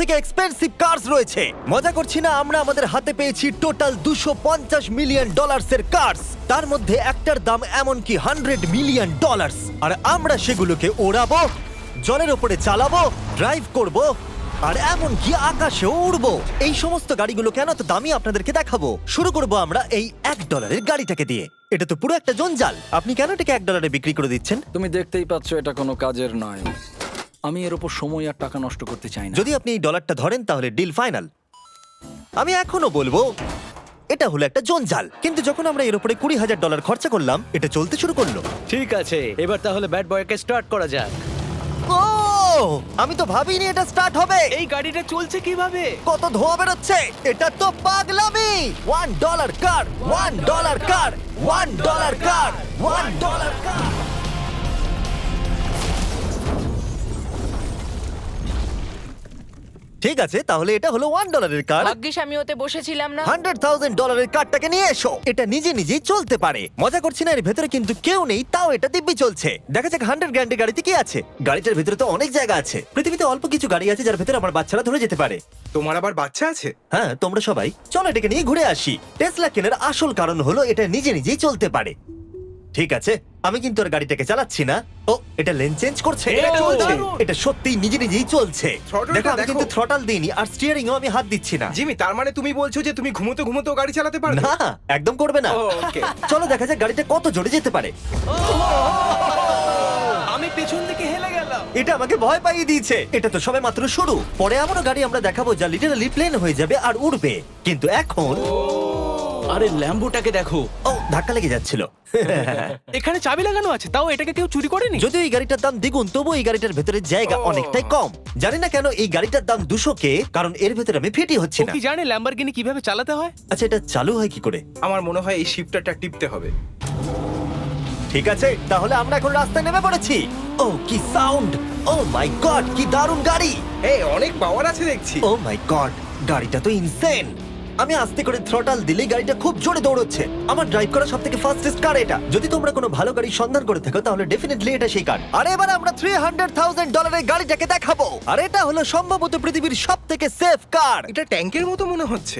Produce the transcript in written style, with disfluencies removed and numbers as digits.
থেকে expensive curse রয়েছে। মজা করছি না, আমরা আমাদের হাতে পেয়েছি টোটাল $250 মিলিয়ন এর কার্স। তার মধ্যে একটার দাম এমনকি $100 মিলিয়ন। আর আমরা সেগুলোকে ওড়াবো, জলের উপরে চালাবো, ড্রাইভ করব, আর এমনকি আকাশে উড়বো। এই সমস্ত গাড়িগুলো কেন তো দামি আপনাদেরকে দেখাবো। শুরু করব আমরা এই $1 গাড়িটাকে দিয়ে। এটা তো পুরো একটা জঞ্জাল। আপনি কেন এটাকে $1 বিক্রি করে দিচ্ছেন? তুমি দেখতেই পাচ্ছ এটা কোনো কাজের নয়। আমি এর উপর সময় আর টাকা নষ্ট করতে চাই না। যদি আপনি এই ডলারটা ধরেন তাহলে ডিল ফাইনাল। আমি এখনো বলবো এটা হলো একটা জঞ্জাল, কিন্তু যখন আমরা এর উপরে $20,000 খরচা করলাম, এটা চলতে শুরু করলো। ঠিক আছে, এবার তাহলে ব্যাড বয়কে স্টার্ট করা যাক। ও, আমি তো ভাবিনি এটা স্টার্ট হবে। এই গাড়িটা চলছে কিভাবে? কত ধোঁয়া বেরোচ্ছে, এটা তো পাগলামি। $1 কার, $1 কার, $1 কার, $1 কার। ঠিক আছে, তাহলে এটা হলো $1 কার। ভাগ্যিস আমি ওতে বসেছিলাম না। $100,000 কারটাকে নিয়ে এসো। এটা নিজে নিজেই চলতে পারে। মজা করছি না, এর ভেতরে কিন্তু কেউ নেই, তাও এটা দিব্যি চলছে। দেখা যাক 100 গ্র্যান্ডের গাড়িতে কি আছে। গাড়িটার ভেতরে তো অনেক জায়গা আছে। পৃথিবীতে অল্প কিছু গাড়ি আছে যার ভেতরে আমার বাচ্চারা ধরে যেতে পারে। তোমার আবার বাচ্চা আছে? হ্যাঁ, তোমরা সবাই চলো এটাকে নিয়ে ঘুরে আসি। টেসলা কেনার আসল কারণ হলো এটা নিজে নিজেই চলতে পারে। ঠিক আছে, আমি কিন্তু আর গাড়িটাকে চালাচ্ছি না। ও, এটা লেন চেঞ্জ করছে। এটা চলছে। এটা সত্যিই নিজে নিজেই চলছে। Throttle-টা দেখো, আমি দেখো। কিন্তু থ্রটাল দিইনি, আর স্টিয়ারিংও আমি হাত দিচ্ছি না। জিমি, তার মানে তুমি বলছো যে তুমি ঘুমোতে ঘুমোতেও গাড়ি চালাতে পারবে? না, একদম করবে না। ও, okay. চলো দেখা যাক গাড়িটা কত জোরে যেতে পারে। আমি পেছন থেকে হেলে গেলাম। এটা আমাকে ভয় পাইয়ে দিয়েছে। এটা তো সবে মাত্র শুরু। পরে এমনও গাড়ি আমরা দেখাবো যা লিটারালি প্লেন হয়ে যাবে আর উড়বে। কিন্তু এখন আরে ল্যাম্বোটাকে দেখো, ও, ধাক্কা লেগে যাচ্ছিল। এখানে চাবি লাগানো আছে, তাও এটাকে কেউ চুরি করেনি। যদিও এই গাড়িটার দাম দ্বিগুণ, তবু এই গাড়িটার ভেতরে জায়গা অনেকটাই কম। জানি না কেন এই গাড়িটার দাম 200K, কারণ এর ভেতরে আমি ফিটি হচ্ছে ও না। কি জানে ল্যাম্বরগিনি কিভাবে চালাতে হয়? আচ্ছা, এটা চালু হয় কি করে? আমার মনে হয় এই শিফটারটা টিপতে হবে। ঠিক আছে, তাহলে আমরা এখন রাস্তায় নেমে পড়েছি। ও, কি সাউন্ড! ও মাই গড, কি দারুণ গাড়ি! এই অনেক পাওয়ার আছে দেখছি। ও মাই গড, গাড়িটা তো ইনসেন। আমি আস্তে করে থ্রটাল দিলেই গাড়িটা খুব জোরে দৌড়চ্ছে। আমার ড্রাইভ করা সবথেকে ফাস্টেস্ট কার এটা। যদি তোমরা কোনো ভালো গাড়ির সন্ধান করে থাকো তাহলে ডেফিনেটলি এটা সেই কার। আর এবার আমরা $300,000 এর গাড়িটাকে দেখাবো। আর এটা হলো সম্ভবত পৃথিবীর সবথেকে সেফ কার। এটা ট্যাঙ্কের মতো মনে হচ্ছে।